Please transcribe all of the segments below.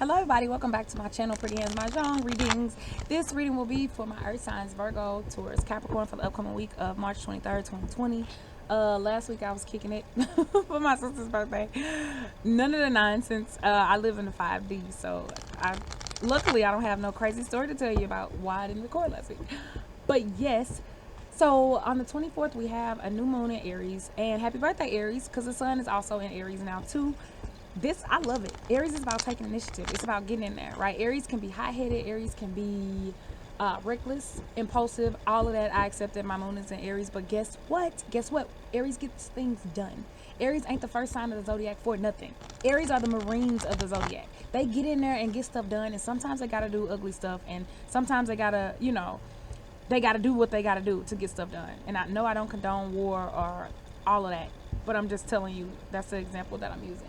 Hello everybody, welcome back to my channel, Pretty Hands Mah Jongg readings. This reading will be for my earth signs Virgo, Taurus, Capricorn for the upcoming week of March 23rd, 2020. Last week I was kicking it for my sister's birthday. None of the nonsense. I live in the 5D, so luckily I don't have no crazy story to tell you about why I didn't record last week. But yes, so on the 24th we have a new moon in Aries, and happy birthday Aries, because the sun is also in Aries now too. I love it. Aries is about taking initiative. It's about getting in there, right? Aries can be hot-headed. Aries can be reckless, impulsive, all of that. I accepted my moon is in Aries, but guess what? Aries gets things done. Aries ain't the first sign of the zodiac for nothing. Aries are the Marines of the zodiac. They get in there and get stuff done, and sometimes they gotta do ugly stuff, and sometimes they gotta, they gotta do what they gotta do to get stuff done. And I know I don't condone war or all of that, but I'm just telling you that's the example that I'm using.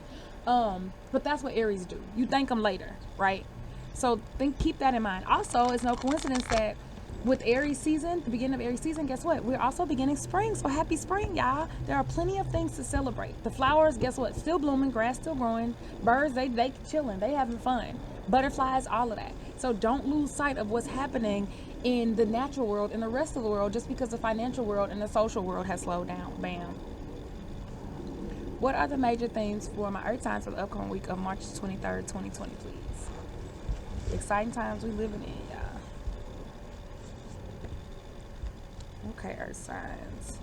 But that's what Aries do. You thank them later, right? So keep that in mind. Also, it's no coincidence that with Aries season, the beginning of Aries season, guess what? We're also beginning spring. So happy spring, y'all. There are plenty of things to celebrate. The flowers, guess what? Still blooming, grass still growing. Birds, they chilling, they having fun. Butterflies, all of that. So don't lose sight of what's happening in the natural world and the rest of the world just because the financial world and the social world has slowed down. Bam. What are the major themes for my earth signs for the upcoming week of March 23rd, 2020, please? Exciting times we living in, y'all. Okay, earth signs.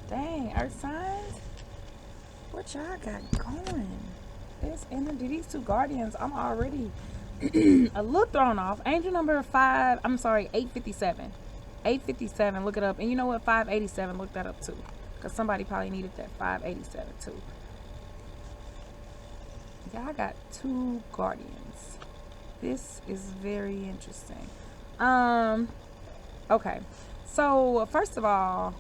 Dang, earth signs? What y'all got going? This energy, these two guardians, I'm already a little thrown off. Angel number 857. 857, look it up. And you know what? 587, look that up too. Because somebody probably needed that 587 too. Yeah, I got two guardians. This is very interesting. Okay. So, first of all,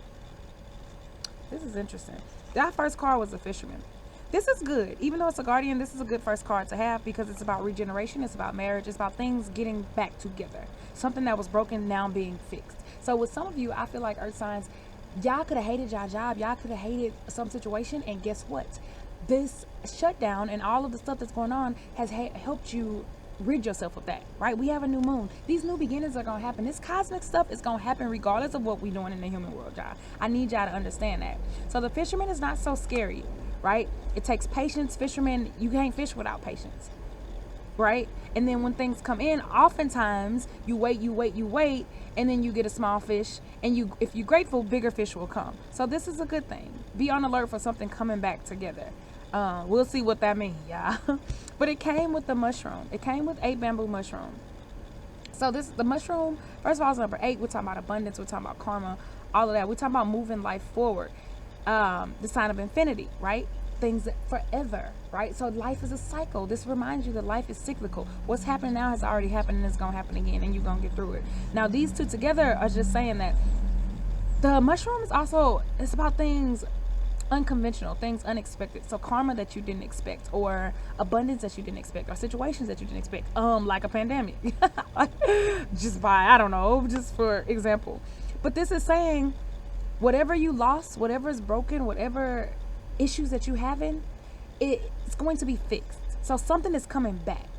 this is interesting. That first card was a fisherman. This is good. Even though it's a guardian, this is a good first card to have because it's about regeneration, it's about marriage, it's about things getting back together. Something that was broken now being fixed. So with some of you, I feel like earth signs, y'all could have hated y'all job, y'all could have hated some situation, and guess what? This shutdown and all of the stuff that's going on has helped you rid yourself of that, right? We have a new moon. These new beginnings are going to happen. This cosmic stuff is going to happen regardless of what we're doing in the human world, y'all. I need y'all to understand that. So the fisherman is not so scary, right? It takes patience. Fishermen, you can't fish without patience, right? And then when things come in, oftentimes you wait, and then you get a small fish, and if you're grateful, bigger fish will come. So this is a good thing. Be on alert for something coming back together. We'll see what that means, y'all. But it came with the mushroom. It came with 8 bamboo mushroom. So the mushroom, first of all, is number 8. We're talking about abundance. We're talking about karma, all of that. We're talking about moving life forward. The sign of infinity, right? Things forever, right? So life is a cycle. This reminds you that life is cyclical. What's happening now has already happened and it's going to happen again, and you're going to get through it. Now, these two together are just saying that the mushroom is also, it's about things unconventional, things unexpected. So karma that you didn't expect, or abundance that you didn't expect, or situations that you didn't expect, like a pandemic. Just for example. But this is saying whatever you lost, whatever is broken, whatever issues that you having, it's going to be fixed. So something is coming back.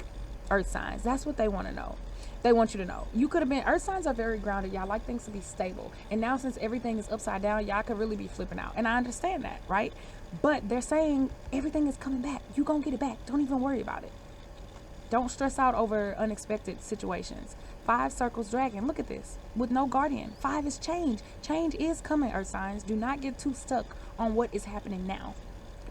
Earth signs, that's what they want to know. They want you to know. You could have been, earth signs are very grounded. Y'all like things to be stable. And now since everything is upside down, y'all could really be flipping out. And I understand that, right? But they're saying everything is coming back. You gonna get it back. Don't even worry about it. Don't stress out over unexpected situations. 5 circles dragon. Look at this. With no guardian. 5 is change. Change is coming, earth signs. Do not get too stuck on what is happening now.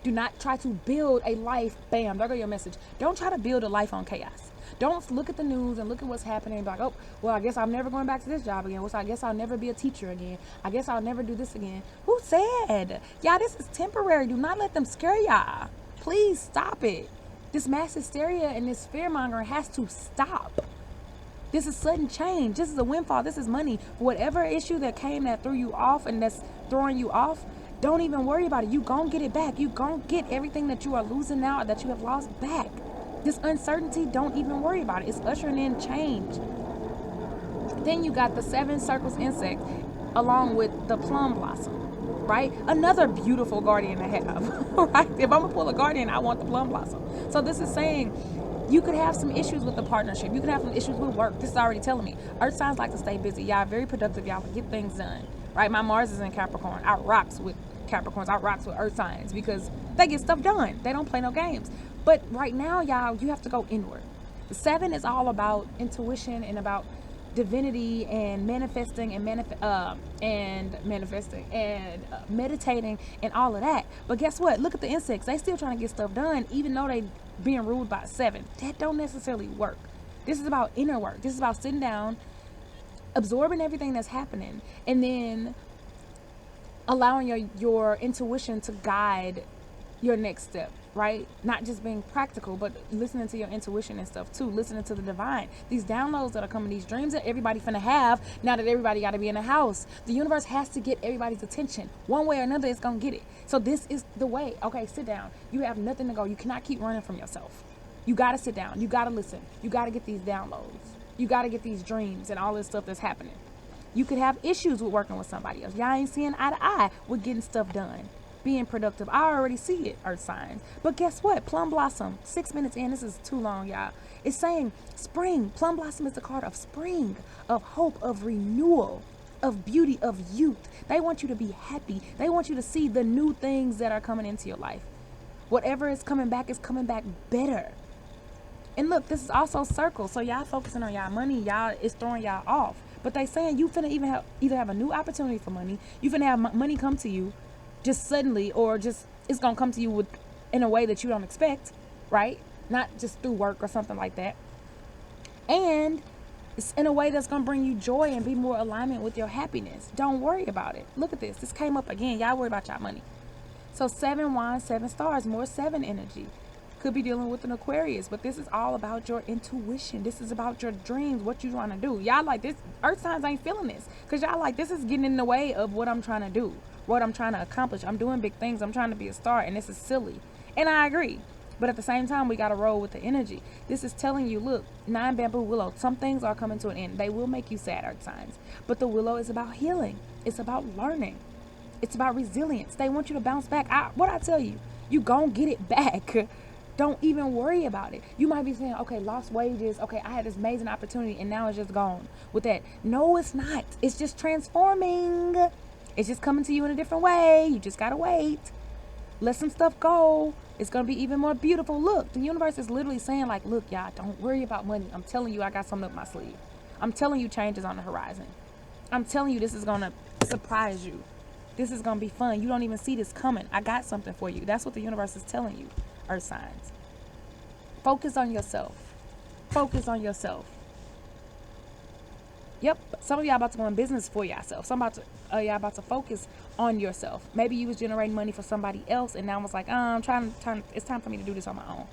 Do not try to build a life. Bam, there go your message. Don't try to build a life on chaos. Don't look at the news and look at what's happening and be like, oh, well, I guess I'm never going back to this job again. Well, so I guess I'll never be a teacher again. I guess I'll never do this again. Who said? Y'all, this is temporary. Do not let them scare y'all. Please stop it. This mass hysteria and this fear mongering has to stop. This is sudden change. This is a windfall. This is money. Whatever issue that came that threw you off and that's throwing you off, don't even worry about it. You gon' get it back. You gon' get everything that you are losing now or that you have lost back. This uncertainty, don't even worry about it. It's ushering in change. Then you got the 7 circles insect along with the plum blossom. right? Another beautiful guardian to have, right? If I'm gonna pull a guardian, I want the plum blossom. So this is saying you could have some issues with the partnership. You could have some issues with work. This is already telling me. Earth signs like to stay busy. Y'all are very productive. Y'all get things done, right? My Mars is in Capricorn. I rocks with Capricorns. I rocks with Earth signs because they get stuff done. They don't play no games. But right now, y'all, you have to go inward. The 7 is all about intuition and about divinity and manifesting and manifesting and meditating and all of that. But guess what? Look at the insects. They still trying to get stuff done, even though they being ruled by 7. That don't necessarily work. This is about inner work. This is about sitting down, absorbing everything that's happening, and then allowing your intuition to guide your next step, right? Not just being practical, but listening to your intuition and stuff too, listening to the divine. These downloads that are coming, these dreams that everybody finna have, now that everybody got to be in the house. The universe has to get everybody's attention. One way or another, it's gonna get it. So this is the way. Okay, sit down. You have nothing to go. You cannot keep running from yourself. You gotta sit down. You gotta listen. You gotta get these downloads. You gotta get these dreams and all this stuff that's happening. You could have issues with working with somebody else. Y'all ain't seeing eye to eye with getting stuff done, being productive. I already see it, Earth signs. But guess what? Plum blossom, 6 minutes in, this is too long, y'all. It's saying spring. Plum blossom is the card of spring, of hope, of renewal, of beauty, of youth. They want you to be happy. They want you to see the new things that are coming into your life. Whatever is coming back better. And look, this is also circle. So y'all focusing on y'all money, y'all is throwing y'all off. But they saying you finna either have a new opportunity for money. You finna have money come to you just suddenly, or just it's gonna come to you in a way that you don't expect, right? Not just through work or something like that. And it's in a way that's gonna bring you joy and be more alignment with your happiness. Don't worry about it. Look at this. This came up again. Y'all worry about y'all money. So 7 wands, 7 stars, more 7 energy. Could be dealing with an Aquarius, but this is all about your intuition. This is about your dreams, what you want to do. Y'all like this. Earth signs ain't feeling this because y'all like this is getting in the way of what I'm trying to do, what I'm trying to accomplish. I'm doing big things. I'm trying to be a star, and this is silly. And I agree. But at the same time, we got to roll with the energy. This is telling you, look, 9 bamboo willow. Some things are coming to an end. They will make you sad, Earth signs. But the willow is about healing. It's about learning. It's about resilience. They want you to bounce back. What I tell you, you gon' get it back. Don't even worry about it. You might be saying, okay, lost wages. Okay, I had this amazing opportunity and now it's just gone with that. No, it's not. It's just transforming. It's just coming to you in a different way. You just got to wait. Let some stuff go. It's going to be even more beautiful. Look, the universe is literally saying like, look, y'all, don't worry about money. I'm telling you, I got something up my sleeve. I'm telling you, change is on the horizon. I'm telling you, this is going to surprise you. This is going to be fun. You don't even see this coming. I got something for you. That's what the universe is telling you. Earth signs. Focus on yourself. Focus on yourself. Yep. Some of y'all about to go in business for yourself. Some y'all about to focus on yourself. Maybe you was generating money for somebody else and now it's like, I'm trying, it's time for me to do this on my own.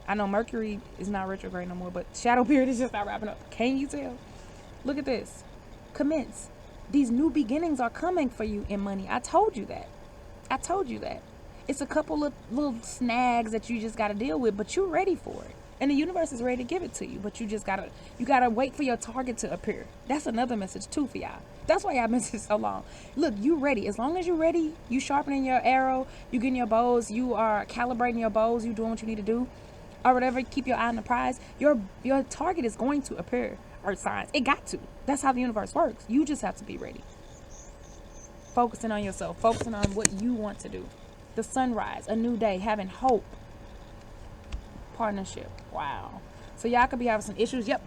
I know Mercury is not retrograde no more, but shadow period is just not wrapping up. Can you tell? Look at this. Commence. These new beginnings are coming for you in money. I told you that. I told you that. It's a couple of little snags that you just got to deal with, but you're ready for it. And the universe is ready to give it to you, but you gotta wait for your target to appear. That's another message too for y'all. That's why y'all missed it so long. Look, you ready. As long as you're ready, you sharpening your arrow, you getting your bows, you are calibrating your bows, you doing what you need to do, or whatever, keep your eye on the prize, your target is going to appear, Earth signs. It got to. That's how the universe works. You just have to be ready. Focusing on yourself, focusing on what you want to do. The sunrise, a new day, having hope. Partnership. Wow. So y'all could be having some issues. Yep.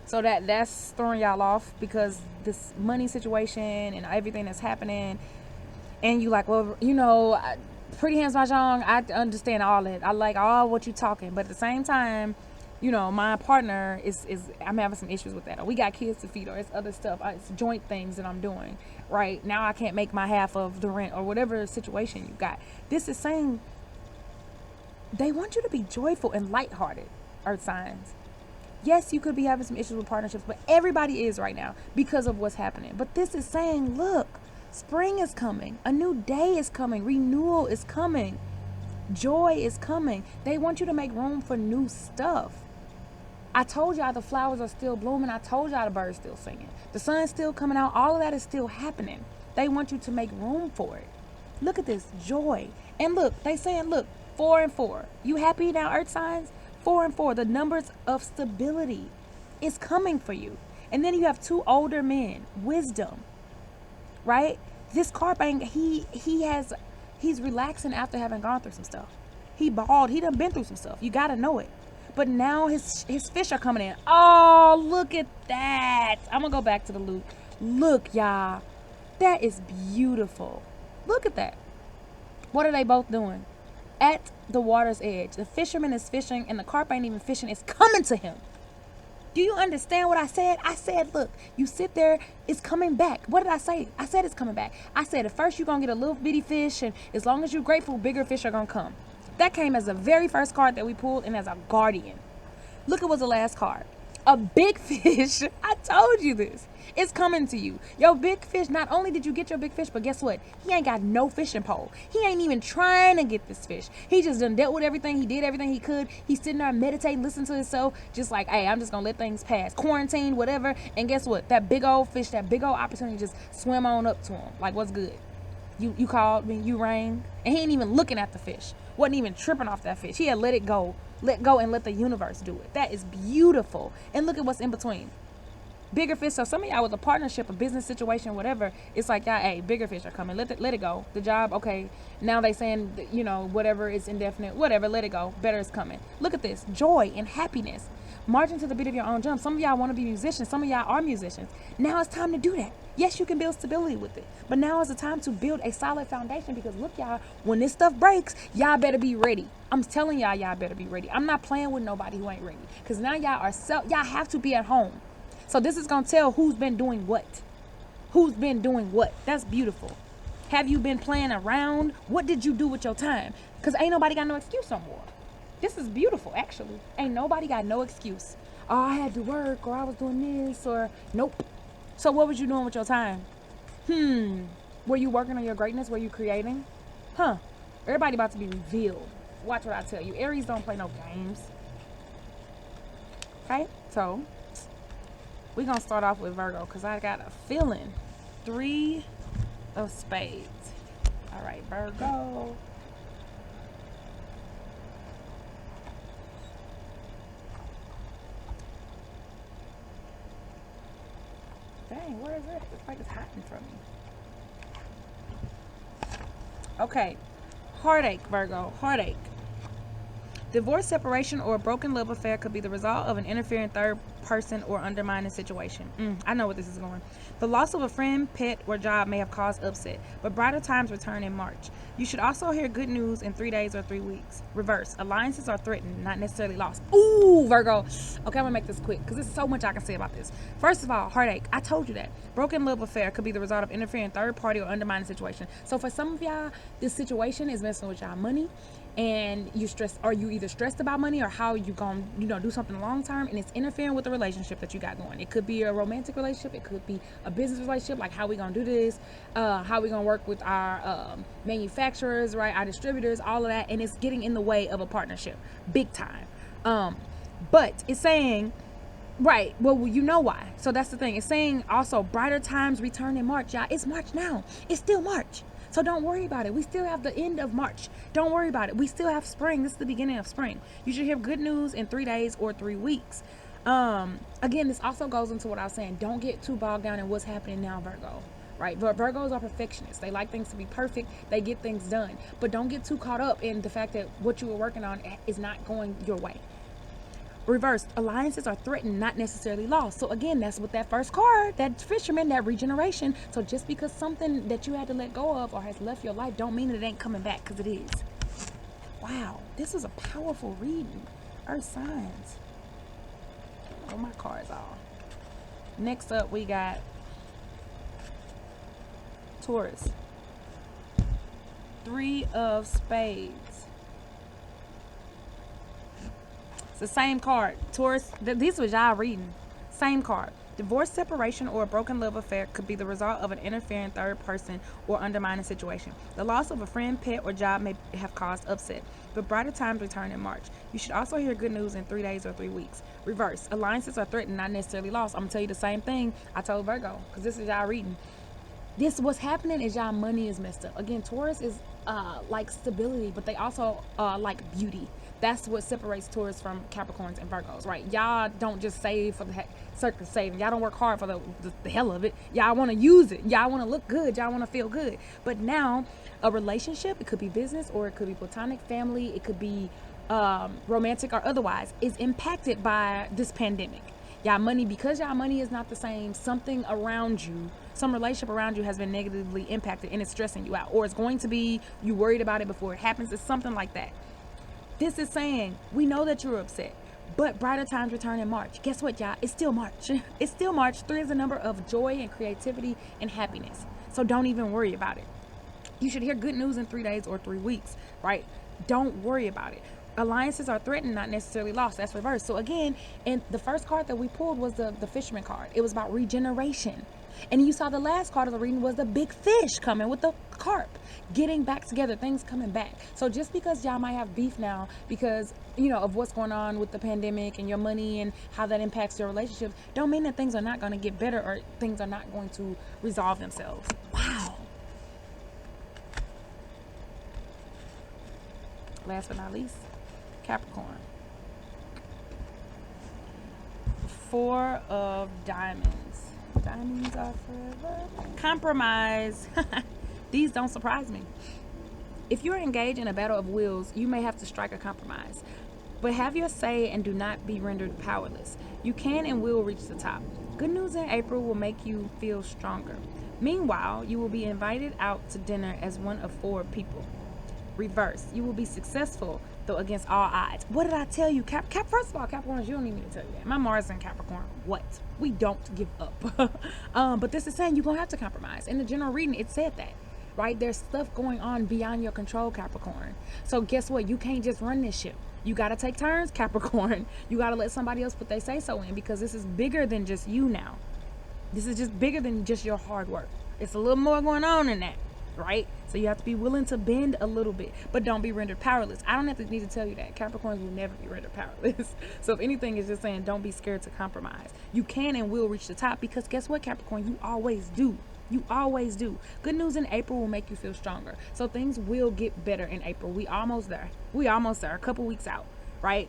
So that's throwing y'all off because this money situation and everything that's happening. And you like, well, pretty hands, Mah Jongg, I understand all that. I like all what you talking. But at the same time, my partner is I'm having some issues with that. Or we got kids to feed, or it's other stuff. It's joint things that I'm doing. Right now, I can't make my half of the rent or whatever situation you got. This is saying they want you to be joyful and lighthearted, Earth signs. Yes, you could be having some issues with partnerships, but everybody is right now because of what's happening. But this is saying, look, spring is coming. A new day is coming. Renewal is coming. Joy is coming. They want you to make room for new stuff. I told y'all the flowers are still blooming. I told y'all the birds still singing. The sun's still coming out. All of that is still happening. They want you to make room for it. Look at this, joy. And look, they saying, look, 4 and 4. You happy now, earth signs? 4 and 4, the numbers of stability is coming for you. And then you have 2 older men, wisdom, right? This card bang, he's relaxing after having gone through some stuff. He bald, he done been through some stuff. You gotta know it. But now his fish are coming in. Oh, look at that. I'm gonna go back to the loop. Look, y'all. That is beautiful. Look at that. What are they both doing? At the water's edge. The fisherman is fishing and the carp ain't even fishing. It's coming to him. Do you understand what I said? I said, look, you sit there, it's coming back. What did I say? I said it's coming back. I said at first you're going to get a little bitty fish, and as long as you're grateful, bigger fish are going to come. That came as the very first card that we pulled and as a guardian. Look at what's the last card. A big fish. I told you this. It's coming to you. Your big fish, not only did you get your big fish, but guess what? He ain't got no fishing pole. He ain't even trying to get this fish. He just done dealt with everything. He did everything he could. He's sitting there meditating, listening to himself, just like, hey, I'm just going to let things pass. Quarantine, whatever. And guess what? That big old fish, that big old opportunity just swim on up to him. Like, what's good? You called me, you rang. And he ain't even looking at the fish. Wasn't even tripping off that fish. He had let it go. Let go and let the universe do it. That is beautiful. And look at what's in between. Bigger fish. So some of y'all with a partnership, a business situation, whatever, it's like, y'all, hey, bigger fish are coming. Let it go. The job, okay. Now they saying, you know, whatever, it's indefinite, whatever, let it go. Better is coming. Look at this. Joy and happiness. Marching to the beat of your own drum. Some of y'all want to be musicians. Some of y'all are musicians. Now it's time to do that. Yes, you can build stability with it. But now is the time to build a solid foundation, because look, y'all, when this stuff breaks, y'all better be ready. I'm telling y'all better be ready. I'm not playing with nobody who ain't ready. Because now y'all have to be at home. So this is going to tell who's been doing what. Who's been doing what. That's beautiful. Have you been playing around? What did you do with your time? Because ain't nobody got no excuse no more. This is beautiful, actually. Ain't nobody got no excuse. Oh, I had to work, or I was doing this, or nope. So what was you doing with your time? Were you working on your greatness? Were you creating? Everybody about to be revealed. Watch what I tell you. Aries don't play no games. Okay, so we're going to start off with Virgo, because I got a feeling. 3 of spades. All right, Virgo. Dang, where is it? It's like it's hiding from me. Okay. Heartache, Virgo. Heartache. Divorce, separation, or a broken love affair could be the result of an interfering third person or undermining situation. I know where this is going. The loss of a friend, pet, or job may have caused upset, but brighter times return in March. You should also hear good news in 3 days or 3 weeks. Reverse. Alliances are threatened, not necessarily lost. Ooh, Virgo. Okay, I'm going to make this quick because there's so much I can say about this. First of all, heartache. I told you that. Broken love affair could be the result of interfering third party or undermining situation. So for some of y'all, this situation is messing with y'all money. And you stress, or you either stressed about money or how you gonna, do something long term, and it's interfering with the relationship that you got going. It could be a romantic relationship, it could be a business relationship, like how we gonna do this, how we gonna work with our manufacturers, right, our distributors, all of that, and it's getting in the way of a partnership, big time. But it's saying, right, well, you know why. So that's the thing. It's saying also brighter times return in March, y'all. It's March now. It's still March. So don't worry about it. We still have the end of March. Don't worry about it. We still have spring. This is the beginning of spring. You should hear good news in 3 days or 3 weeks. Again, this also goes into what I was saying. Don't get too bogged down in what's happening now, Virgo. Right? Virgos are perfectionists. They like things to be perfect. They get things done. But don't get too caught up in the fact that what you were working on is not going your way. Reversed, alliances are threatened, not necessarily lost. So again, that's with that first card, that fisherman, that regeneration. So just because something that you had to let go of or has left your life don't mean that it ain't coming back, because it is. Wow, this is a powerful reading. Earth signs. Oh, my cards off. Next up, we got Taurus. 3 of spades. It's the same card. Taurus, these was y'all reading. Same card. Divorce, separation, or a broken love affair could be the result of an interfering third person or undermining situation. The loss of a friend, pet, or job may have caused upset, but brighter times return in March. You should also hear good news in 3 days or 3 weeks. Reverse. Alliances are threatened, not necessarily lost. I'm going to tell you the same thing I told Virgo, because this is y'all reading. This what's happening is y'all money is messed up. Again, Taurus is like stability, but they also like beauty. That's what separates Taurus from Capricorns and Virgos, right? Y'all don't just save for the sake of saving. Y'all don't work hard for the hell of it. Y'all want to use it. Y'all want to look good. Y'all want to feel good. But now, a relationship, it could be business or it could be platonic, family, it could be romantic or otherwise, is impacted by this pandemic. Y'all money, because y'all money is not the same, something around you, some relationship around you has been negatively impacted and it's stressing you out, or it's going to be, you worried about it before it happens. It's something like that. This is saying, we know that you're upset, but brighter times return in March. Guess what, y'all? It's still March. It's still March. 3 is a number of joy and creativity and happiness. So don't even worry about it. You should hear good news in 3 days or 3 weeks, right? Don't worry about it. Alliances are threatened, not necessarily lost. That's reversed. So again, and the first card that we pulled was the fisherman card. It was about regeneration. And you saw the last card of the reading was the big fish coming with the carp, getting back together, things coming back. So just because y'all might have beef now because, you know, of what's going on with the pandemic and your money and how that impacts your relationships, don't mean that things are not going to get better or things are not going to resolve themselves. Wow. Last but not least, Capricorn. 4 of diamonds. Diamonds are forever. Compromise. These don't surprise me. If you're engaged in a battle of wills, you may have to strike a compromise. But have your say and do not be rendered powerless. You can and will reach the top. Good news in April will make you feel stronger. Meanwhile, you will be invited out to dinner as one of 4 people. Reverse. You will be successful, though against all odds. What did I tell you? First of all, Capricorns, you don't need me to tell you that. My Mars in Capricorn. What? We don't give up. But this is saying you're going to have to compromise. In the general reading, it said that, right? There's stuff going on beyond your control, Capricorn. So guess what? You can't just run this ship. You got to take turns, Capricorn. You got to let somebody else put their say-so in, because this is bigger than just you now. This is just bigger than just your hard work. It's a little more going on in that. Right? So you have to be willing to bend a little bit, but don't be rendered powerless. I don't have to need to tell you that. Capricorns will never be rendered powerless. So if anything, is just saying don't be scared to compromise. You can and will reach the top, because guess what, Capricorn? You always do. You always do. Good news in April will make you feel stronger. So things will get better in April. We almost there. A couple weeks out, right?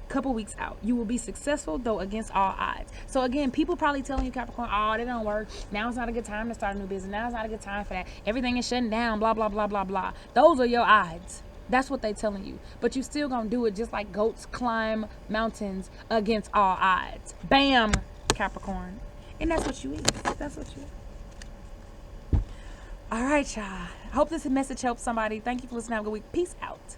Couple weeks out. You will be successful, though against all odds. So again, people probably telling you, Capricorn, oh, that don't work. Now it's not a good time to start a new business. Now it's not a good time for that. Everything is shutting down, blah, blah, blah, blah, blah. Those are your odds. That's what they telling you. But you still gonna do it just like goats climb mountains against all odds. Bam, Capricorn. And that's what you eat. That's what you eat. All right, y'all. I hope this message helps somebody. Thank you for listening. Have a good week. Peace out.